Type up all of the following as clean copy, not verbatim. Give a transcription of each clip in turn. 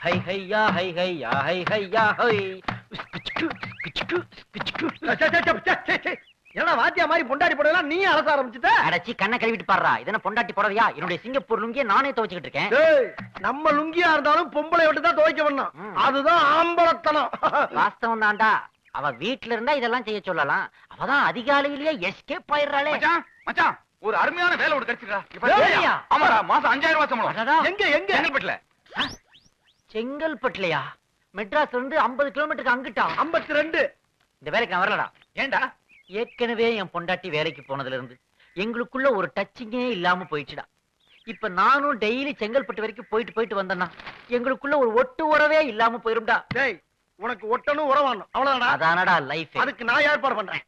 High ஹையா high ஹையா high ஹையா ஹை. என்னடா வாத்தியா மாதிரி பொண்டாட்டி போடலாம் நீ அலச ஆரம்பிச்சுட்ட? அடச்சி கண்ணை கழுவிட்டு பாடுறா. இதென்ன பொண்டாட்டி போடுறதையா? என்னுடைய சிங்கப்பூர் லுங்கிய நானே துவைச்சுக்கிட்டு இருக்கேன். நம்ம லுங்கியா இருந்தாலும் பொம்பளை விட்டு தான் துவைக்க வேணும். அதுதான் ஆம்பளத்தனம். வாஸ்தவம் தான்டா. அவ வீட்டுல இருந்தா இதெல்லாம் செய்ய சொல்லலாம். அவதான் அதிகாலையிலேயே எஸ்கேப் ஆயிடுறாளே. மச்சான் ஒரு அருமையான வேலை ஒன்று கிடைச்சிருக்கா. ஆமாடா, மாசம் 5000 ரூபாய் சம்பளம். எங்க எங்க? செங்கல்பட்டுல. செங்கல்பட்டுலயா? மெட்ராஸ்ல இருந்து 50 கிலோமீட்டருக்கு அங்கிட்டா? 52. இந்த வேலைக்கு நான் வரலடா. ஏண்டா? ஏற்கனவே என் பொண்டாட்டி வேலைக்கு போனதுல இருந்து எங்களுக்குள்ள ஒரு டச்சிங்கே இல்லாம போயிடுச்சுடா. இப்ப நானும் டெய்லி செங்கல்பட்டு வரைக்கும் போயிட்டு வந்தேன்னா எங்களுக்குள்ள ஒரு ஒட்டு உறவே இல்லாம போயிரும்டா. டேய், உனக்கு ஒட்டணும் உறவானும் அவ்வளவுதான்டா. அதானடா லைஃப். அதுக்கு நான் ஏற்பாடு பண்றேன்.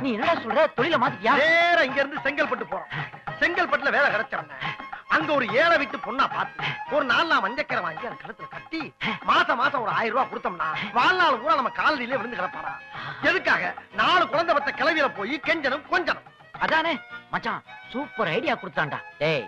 நீ என்னடா சொல்ற? தொழில மாத்திட்டியா? நேரா இங்க இருந்து செங்கல்பட்டு போறோம். செங்கல்பட்டுல வேலை கிடைச்சவன அங்க ஒரு ஏழை வீட்டு பொண்ணா பார்த்து ஒரு 4 நாள் மஞ்சக்கரை வாங்கி அந்த கழுத்துல கட்டி மாசம் ஒரு 1000 ரூபாய் கொடுத்தோம்னா வாழ்நாள் பூரா நம்ம காலடியிலே விழுந்து கிடப்பாரா? எதுக்காக? 4 குழந்தை பத்த கிளவியில போய் கெஞ்சனும் கொஞ்சனும். அதானே மச்சான், சூப்பர் ஐடியா கொடுத்தான்டா. டேய்,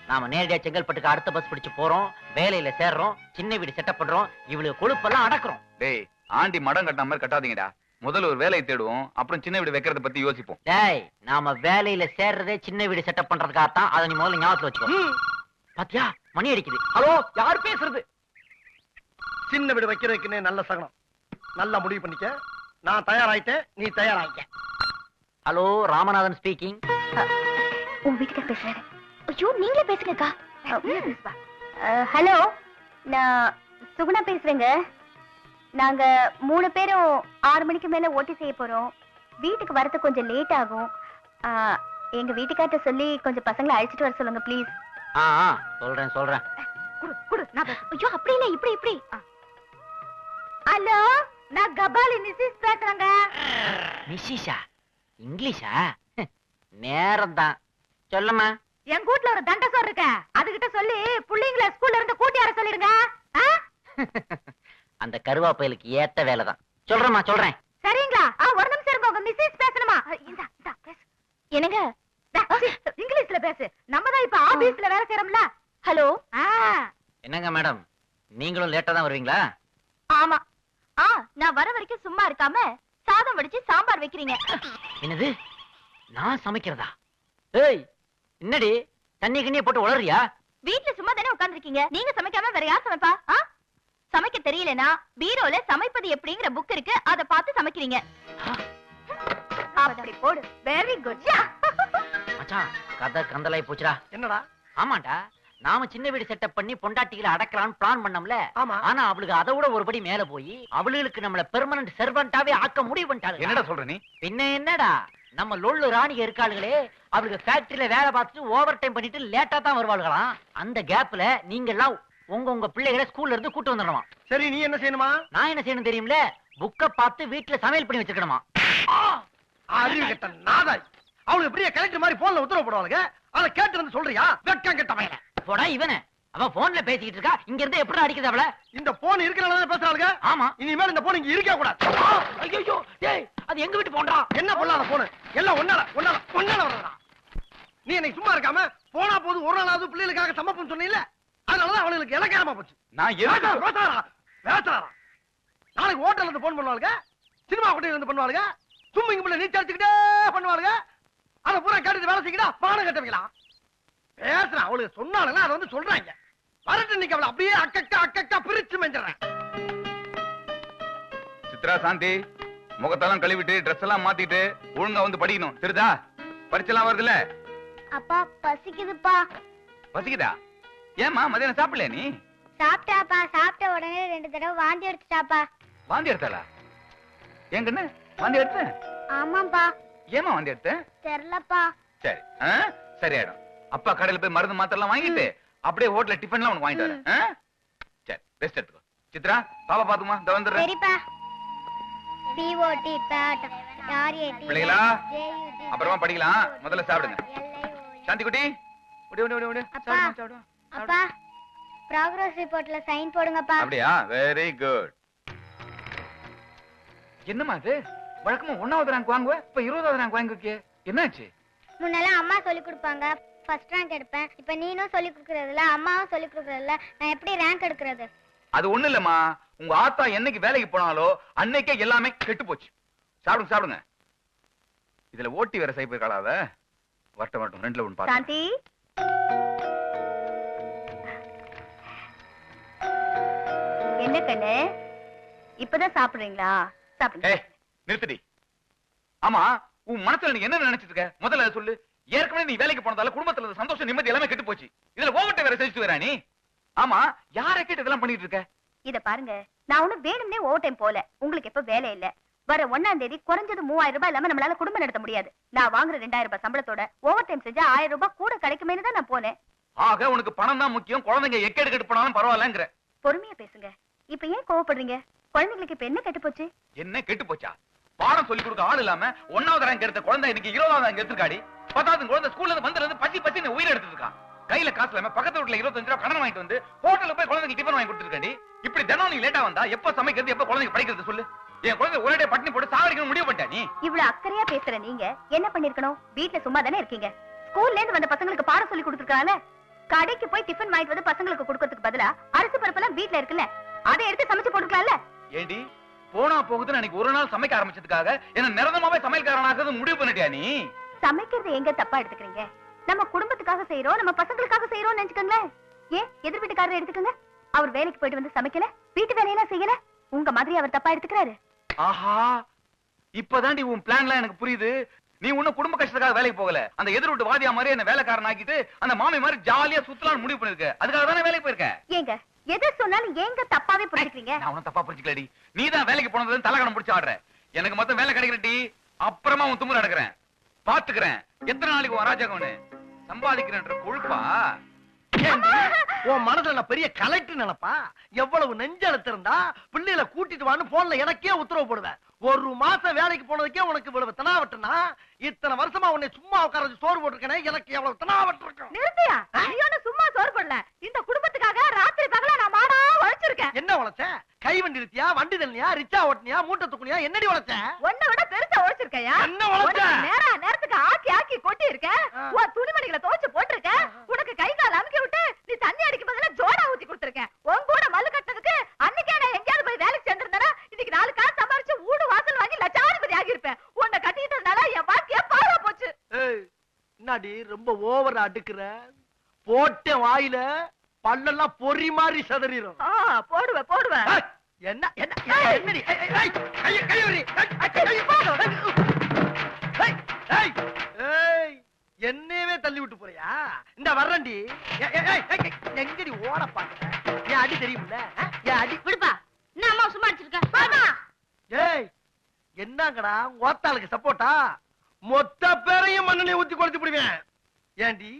நாம நேரடியா செங்கல்பட்டுக்கு அடுத்த பஸ் பிடிச்சு போறோம், வேலையில சேர்றோம், சின்ன வீடு செட்டப் பண்றோம், இவளுக்கு கொழுப்பெல்லாம் அடக்குறோம். டேய், ஆண்டி மடம் கட்டின மாதிரி கட்டாதீங்கடா. முதல்ல ஒரு வேலையை தேடுவோம், அப்புறம் சின்ன வீடு வைக்கிறத பத்தி யோசிப்போம். டேய், நாம வேலையில சேர்றதே சின்ன வீடு செட்டப் பண்றதுக்காகத்தான். அதை நீ முதல்ல ஞாபகத்துல வச்சுக்கோ. பாத்தியா, மணி அடிக்குது. ஹலோ, யார் பேசுறது? சின்ன வீடு வைக்கிறதுக்குன்னே நல்ல சகனம். நல்லா முடிவு பண்ணிக்க. நான் தயாராயிட்டேன், நீ தயாராயிக்க. Hello, Ramanathan speaking. உன் வீட்டுக்கு பேசுறேன். ஐயோ, நீங்களே பேசுங்கக்கா. ஹலோ, நான் சுகுணா பேசுறேங்க. நாங்க 3 பேரும் 6 மணிக்கு மேல ஓட்டி செய்ய போறோம். வீட்டுக்கு வரது கொஞ்சம் லேட் ஆகும். எங்க வீட்டுக்கார்ட்ட சொல்லி கொஞ்சம் பசங்களை அழைச்சிட்டு வர சொல்லுங்க ப்ளீஸ். சொல்றேன். ஐயோ, அப்படி இல்ல, இப்படி. ஹலோ, நான் கபாலி மிஸ்ஸஸ் பேசுறேங்க. மிஸ்ஸஸா? இங்கிலீஷா? நேரம் தான். சொல்லுமா. என் வீட்ல ஒரு தண்டை சோறு இருக்க, அதுகிட்ட சொல்லி புள்ளைங்களை ஸ்கூல்ல இருந்து கூட்டி வர சொல்லிருங்க. அந்த கருவாப்பையிலுக்கு ஏத்த வேலைதான். சொல்றேன். சரிங்களா? ஒரு நிமிஷம் இருங்க, உங்க மிஸ்ஸஸ் பேசணுமா? இந்த பேசு. என்னங்க? இங்கிலீஷ்ல பேசு. நம்ம தான் இப்ப ஆபீஸ்ல வேலை செய்யறோம்ல. ஹலோ. என்னங்க மேடம், நீங்களும் லேட்டா தான் வருவீங்களா? ஆமா. நான் வர வரைக்கும் சும்மா இருக்காம சாதம் வடிச்சு சாம்பார் வைக்கிறீங்க. என்னது? நான் சமைக்கிறதா? ஏய், என்னடி தண்ணி கண்ணிய போட்டு உளறியா? வீட்டுல சும்மா தானே உட்கார்ந்துருக்கீங்க, நீங்க சமைக்காம வேற யார் சமைப்பா? சமைக்க தெரியலனா பீரோல சமைப்பது எப்படிங்கிற புக் இருக்கு, அத பார்த்து சமைக்கிறீங்க. அப்படி போடு. Very good. மச்சான், கதை கந்தலாய் போச்சுடா. என்னடா? ஆமாண்டா, நாம சின்ன வீடு செட்டப் பண்ணி பொண்டாட்டிகளை அடக்கலாம்னு பிளான் பண்ணோம்ல. ஆமா. ஆனா அவளுக்கு அதை விட ஒருபடி மேல போய் அவளுக்கு நம்மள பெர்மனன்ட் செர்வன்ட்டாவே ஆக்க முடிவு பண்ணிட்டாங்க. என்னடா சொல்ற நீ? பின்ன என்னடா, நம்ம லொள்ளு ராணிக இருக்காளுகளே, அவளுக்கு ஃபேக்டரியில வேலை பார்த்துட்டு ஓவர் டைம் பண்ணிட்டு லேட்டா தான் வருவாளுகளாம். அந்த கேப்ல நீங்க எல்லாம் உங்க பிள்ளைகளை ஸ்கூல்ல இருந்து கூட்டு வந்துடணுமா? சரி, நீ என்ன செய்யணுமா? நான் என்ன செய்யணும் தெரியும்ல? புக்க பார்த்து வீட்டுல சமையல் பண்ணி வச்சிருக்கணுமா? அறிவு கெட்ட நாதாய். அவளுக்கு பெரிய கலெக்டர் மாதிரி போன்ல உத்தரவு போடுவாங்க. அதை கேட்டு வந்து சொல்றியா? வெட்கம் கெட்ட மகனே. போடா இவனே. அவ போன்ல பேசிக்கிட்டு இருக்கா, இங்க இருந்து எப்படி அடிக்குது அவள? இந்த போன் இருக்கறனால பேசுறாளுங்க. ஆமா. இனிமேல் இந்த போன் இங்க இருக்க கூடாது. ஐயோ, டேய், அது எங்க வீட்டு போன்டா? என்ன பொல்லாத போன்? எல்லாம் ஒன்னால வரடா. நீ என்னை சும்மா இருக்காம போனா போது ஒரு நாளாவது பிள்ளைகளுக்காக சமப்பம் சொன்னீல்ல, அதனாலதான் அவளுக்கு இலக்காரமா போச்சு. நான் பேசுறாரா? நாளைக்கு ஹோட்டல்ல இருந்து போன் பண்ணுவாளுங்க, சினிமா ஹோட்டல்ல இருந்து பண்ணுவாளுங்க, ஸ்விம்மிங் பூல்ல நீச்சல் அடிச்சுக்கிட்டே பண்ணுவாளுங்க. அதை பூரா கேட்டுட்டு வேலை செய்யடா, பானம் கட்டவங்களா பேசுறேன். அவளுக்கு சொன்னாலுங்க, அதை வந்து சொல்றாங்க. வரட்டு இன்னைக்கு அவளை அப்படியே அக்கக்கா பிரிச்சு மெஞ்சிடறேன். சித்ரா, சாந்தி, முகத்தெல்லாம் கழுவிட்டு ட்ரெஸ் எல்லாம் மாத்திட்டு ஒழுங்கா வந்து படிக்கணும். தெரியுதா? பரிச்செல்லாம் வருதுல்ல? அப்பா பசிக்குதுப்பா. பசிக்குதா? ஏமா மதியானம் சாப்பிடல? நீ சாப்பிட்டாப்பா. சாப்பிட்ட உடனே 2 தடவை வாந்தி எடுத்துட்டாப்பா. வாந்தி எடுத்தாளா? ஏன் கண்ணு வாந்தி எடுத்த? ஆமாப்பா. ஏமா வாந்தி எடுத்த? தெரியலப்பா. சரி, சரியாயிடும். அப்பா கடையில போய் மருந்து மாத்திரலாம் வாங்கிட்டு அப்படியே ஹோட்டல்ல டிஃபன்லாம் உனக்கு வாங்கிட்டு வரேன். சரி, ரெஸ்ட் எடுத்துக்கோ. சித்ரா, பாப்பா பாத்துமா, இந்த வந்துடுறேன். சரிப்பா. பிஓடி பேட் ஆர்ஏடி பிள்ளைகளா, அப்புறமா படிக்கலாம், முதல்ல சாப்பிடுங்க. சாந்தி குட்டி, ஓடி. அப்பா, அப்பா, ப்ராக்ரஸ் ரிப்போர்ட்ல சைன் போடுங்கப்பா. அப்படியா? Very good. என்னமா இது? வழக்கமா 1வது ரேங்க் வாங்குவ, இப்ப 20வது ரேங்க் வாங்கிருக்கே, என்னாச்சு? முன்னெல்லாம் அம்மா சொல்லி கொடுப்பாங்க, ஃபர்ஸ்ட் ரேங்க் எடுப்பேன். இப்ப நீனும் சொல்லி கொடுக்கறதுல அம்மாவும் சொல்லி கொடுக்கறதுல நான் எப்படி ரேங்க் எடுக்கிறது? அது ஒண்ணு இல்லம்மா, உங்க ஆத்தா என்னைக்கு வேலைக்கு போனாலோ அன்னைக்கே எல்லாமே கெட்டு போச்சு. சாப்பிடுங்க சாப்பிடுங்க. இதுல ஓட்டி வேற சைப்பு இருக்காளாவ. வரட்டும் ரெண்டுல ஒண்ணு பாத்து. சாந்தி, என்ன கண்ணு இப்பதான் சாப்பிடுறீங்களா? சாப்பிடுங்க. ஏய் நிறுத்துடி. ஆமா, உன் மனசுல நீ என்ன நினைச்சிட்டு இருக்க? முதல்ல அதை சொல்லு. ஏற்கனவே நீ வேலைக்கு போனதால குடும்பத்துல இருந்த சந்தோஷம் நிம்மதி எல்லாமே கெட்டு போச்சு. இதுல ஓவர்ட்ட வேற செஞ்சுட்டு வரா நீ. ஆமா, யாரை கேட்டு இதெல்லாம் பண்ணிட்டு இருக்க? இத பாருங்க, நான் ஒண்ணும் வேணும்னே ஓவர் டைம் போல. உங்களுக்கு எப்ப வேலை இல்ல. வர 1ஆம் தேதி குறைஞ்சது 3000 ரூபாய் இல்லாம நம்மளால குடும்பம் நடத்த முடியாது. நான் வாங்குற 2000 ரூபாய் சம்பளத்தோட ஓவர் டைம் செஞ்சா 1000 ரூபாய் கூட கிடைக்குமேனு தான் நான் போனேன். ஆக உனக்கு பணம் தான் முக்கியம், குழந்தைங்க எக்கெடு கெட்டு போனாலும் பரவாயில்லங்கிற. பொறுமையா பேசுங்க. இப்ப ஏன் கோவப்படுறீங்க? குழந்தைங்களுக்கு இப்ப என்ன கெட்டு போச்சு? என்ன கெட்டு போச்சா? பாடம் சொல்லி கொடுக்க ஆள் இல்லாம 1வது ரேங்க் எடுத்த குழந்தை இன்னைக்கு 20வது ரேங்க் எடுத்துக்காடி. 10வது குழந்தை ஸ்கூல்ல இருந்து வந்ததுல இருந்து பசி உயிர் எடுத்துட்டு இருக்கான். கையில காசு இல்லாம பக்கத்து வீட்டுல 25 ரூபாய் கடன் வாங்கிட்டு வந்து ஹோட்டல்ல போய் குழந்தைக்கு டிஃபன் வாங்கி கொடுத்துருக்காடி. இப்படி தினம் நீ லேட்டா வந்தா எப்ப சமைக்கிறது, எப்ப குழந்தைக்கு படிக்கிறது சொல்லு. என் குழந்தை ஒரே பட்டினி போட்டு சாவடிக்கணும் முடிவு பண்ணிட்டா நீ. இவ்வளவு அக்கறையா பேசுற நீங்க என்ன பண்ணிருக்கணும்? வீட்ல சும்மா தானே இருக்கீங்க. ஸ்கூல்ல இருந்து வந்த பசங்களுக்கு பாடம் சொல்லி கொடுத்துருக்காங்கல்ல. கடைக்கு போய் டிஃபன் வாங்கிட்டு வந்து பசங்களுக்கு கொடுக்கறதுக்கு பதிலா அரிசி பருப்பெல்லாம் வீட்ல இருக்குல்ல, அதை எடுத்து சமைச்சு போட்டுக்கலாம்ல. ஏண்டி போனா போகுதுன்னு அன்னைக்கு ஒரு நாள் சமைக்க ஆரம்பிச்சதுக்காக என்ன நிரந்தரமாவே சமையல்காரனாக்குறது முடிவு பண்ணிட்டியா நீ? சமைக்கிறது எங்க தப்பா எடுத்துக்கிறீங்க? நம்ம குடும்பத்துக்காக செய்யறோம், நம்ம பசங்களுக்காக செய்யறோம் நினைச்சுக்கோங்களேன். ஏன் எதிர் வீட்டுக்காரரை எடுத்துக்கோங்க. அவர் வேலைக்கு போயிட்டு வந்து சமைக்கல, வீட்டு வேலையெல்லாம் செய்யல, உங்க மாதிரி அவர் தப்பா எடுத்துக்கிறாரு. ஆஹா, இப்பதாண்டி உன் பிளான்லாம் எனக்கு புரியுது. நீ ஒன்னும் குடும்ப கஷ்டத்துக்காக வேலைக்கு போகல. அந்த எதிர் வீட்டு வாதியா மாதிரி என்ன வேலைக்காரன் ஆக்கிட்டு அந்த மாமி மாதிரி ஜாலியா சுத்தலாம்னு முடிவு பண்ணிருக்க. அதுக்காக தானே வேலைக்கு போயிருக்க. ஏங்க எதை சொன்னாலும் ஏங்க தப்பாவே புரிஞ்சுக்கிறீங்க? நான் உன்ன தப்பா புரிஞ்சுக்கலடி. நீ தான் வேலைக்கு போனதுல தலைகணம் பிடிச்சு ஆடுற. எனக்கு மொத்தம் வேலை கிடைக்கிறடி. அப்புறமா உன் தும்பு நடக்கிறேன், பாத்துக்கிறேன். எத்தனை நாளைக்கு உன் அராஜகம்னு சம்பாதிக்கிறேன்ற கொழுப்பா. உன் மனசுல நான் பெரிய கலெக்டர் நினைப்பா? எவ்வளவு நெஞ்செழுத்து இருந்தா பிள்ளைகளை கூட்டிட்டு வான்னு போன்ல எனக்கே உத்தரவு போடுவேன். ஒரு மாசம் வேலைக்கு போனதுக்கே உனக்கு இவ்வளவு தனாவட்டுனா, இத்தனை வருஷமா உன்னை சும்மா உட்கார வச்சு சோறு போட்டுருக்கேனே, எனக்கு எவ்வளவு தனாவட்டு இருக்கும். நிறுத்தியா? ஐயோன்னு சும்மா சோறு போடல. இந்த குடும்பத்துக்காக ராத்திரி பகலா நான் மாடா உழைச்சிருக்கேன். என்ன உழைச்ச? கை வண்டி இருத்தியா, வண்டி தள்ளியா, ரிச்சா ஓட்டினியா, மூட்டை தூக்குனியா, என்னடி உழைச்ச? உன்னை விட பெருசா உழைச்சிருக்கையா? என்ன உழைச்ச? நேரத்துக்கு ஆக்கி கொட்டி இருக்க. உன் துணிமணிகளை துவைச்சு போட்டிருக்க. உனக்கு கை கால் அமுக்கி விட்டு நீ தண்ணி அடிக்கும் பதிலா ஜோடா ஊத்தி கொடுத்திருக்க. உன் கூட மல்லு கட்டதுக்கு அன்னைக்கே நான் எங்கேயாவது போய் வேலைக்கு சென்றிருந்தா இன்னைக்கு 4 காசு சம்பாரிச்சு வீடு வாசல் வாங்கி லட்சாதிபதி ஆகியிருப்பேன். உன்னை கட்டிட்டதுனால என் வாழ்க்கைய பாழா போச்சு. என்னடி ரொம்ப ஓவரா அடுக்குற? போட்ட வாயில பல்லெல்லாம் பொறி மாதிரி சதறிடும். போடுவேன். என்ன என்ன என்னடி? என்னவே தள்ளி விட்டு போறியா? இந்த வர்றண்டி. எங்கடி ஓட பாக்குற? என் அடி தெரியுமில்ல? என் அடி விடுப்பா. என்ன அம்மா சும்மா அடிச்சிருக்க? ஏய், என்னங்கடா ஓத்தாளுக்கு சப்போட்டா? மொத்த பேரையும் மண்ணெண்ணெய் ஊத்தி கொளுத்தி போடுவேன். ஏண்டி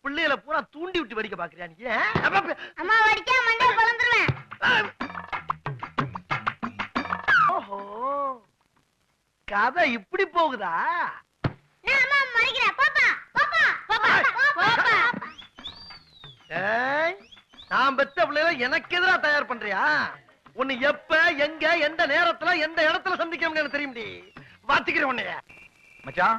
பிள்ளைகளை பூரா தூண்டி விட்டு வெடிக்க பாக்குறியா நீ? அம்மா வடிக்க மண்டைய பொளந்துருவேன். ஓஹோ, கதை இப்படி போகுதா? நான் அம்மா மறிக்கிறேன். பாப்பா பாப்பா பாப்பா பாப்பா. ஏய், நான் பெத்த பிள்ளைகளை எனக்கு எதிரா தயார் பண்றியா? உன்னை எப்ப எங்க எந்த நேரத்துல எந்த இடத்துல சந்திக்கணும்னு எனக்கு தெரியும்டி. வாத்திக்கிறேன் உன்னைய. மச்சான்,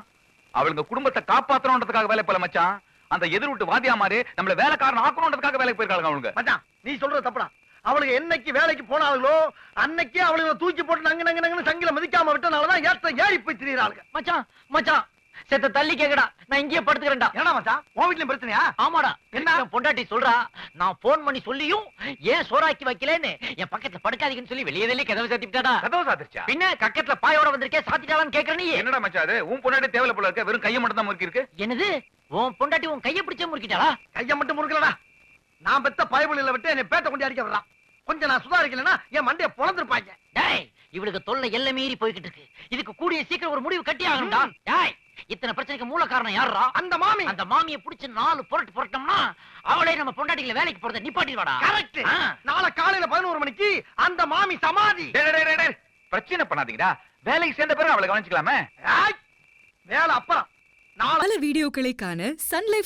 அவளுங்க குடும்பத்தை காப்பாத்தணும்ன்றதுக்காக வேலை போல மச்சான். அந்த எதிர் வீட்டு வாதியா மாதிரி நம்மள வேலைக்காரன் ஆக்கணும்ன்றதுக்காக வேலைக்கு போயிருக்காங்க அவளுங்க. மச்சான், நீ சொல்றது தப்புடா. அவளுக்கு என்னைக்கு வேலைக்கு போனாங்களோ அன்னைக்கே அவளுங்க தூக்கி போட்டு நங்கு சங்கில மதிக்காம விட்டனாலதான் ஏறி போய் திரியறாளுங்க. மச்சான் செத்த தள்ளி கேக்கடா. நான் இங்கேயே படுத்துக்கிறேன்டா. ஏடா மச்சான், உன் வீட்லயும் பிரச்சனையா? ஆமாடா. என்ன? என் பொண்டாட்டி சொல்றா, நான் போன் பண்ணி சொல்லியும் ஏன் சோறாக்கி வைக்கலன்னு என் பக்கத்துல படுக்காதீங்கன்னு சொல்லி வெளியே கதவை சாத்திட்டாடா. கதவு சாத்திருச்சா? பின்ன கக்கத்துல பாயோட வந்திருக்கேன், சாத்திட்டாலான்னு கேக்குற நீ. என்னடா மச்சான் அது? உன் பொண்டாட்டி தேவையில்ல போல இருக்க, வெறும் கையை மட்டும் தான் முறுக்கி இருக்கு. என்னது? உன் பொண்டாட்டி உன் கையை பிடிச்சே முறுக்கிட்டாளா? கைய மட்டும் முறுக்கலடா. நான் பெத்த பயபுள்ளில விட்டு என்னை பேட்ட கொண்டு அடிக்க வர்றான். கொஞ்சம் நான் சுதாரிக்கலன்னா என் மண்டைய பொளந்திருப்பாங்க. டேய், இவளுக்கு தொல்லை எல்லை மீறி போய்கிட்டு இருக்கு. இதுக்கு கூடிய சீக்கிரம் ஒரு முடிவு கட்டி ஆகணும்டா. டேய், இத்தனை பிரச்சனைக்கு மூல காரணம் யாரா? அந்த மாமி. அந்த மாமியை பிடிச்சு 4 புரட்டோம்னா அவளே நம்ம பொண்டாட்டிகளை வேலைக்கு போறத நிப்பாட்டிடுவாடா. கரெக்ட். நாளை காலையில 11 மணிக்கு அந்த மாமி சமாதி. பிரச்சனை பண்ணாதீங்கடா. வேலைக்கு சேர்ந்த பிறகு அவளை கவனிச்சுக்கலாமே. வேலை அப்புறம். பல வீடியோக்களை காண சன் லைஃப்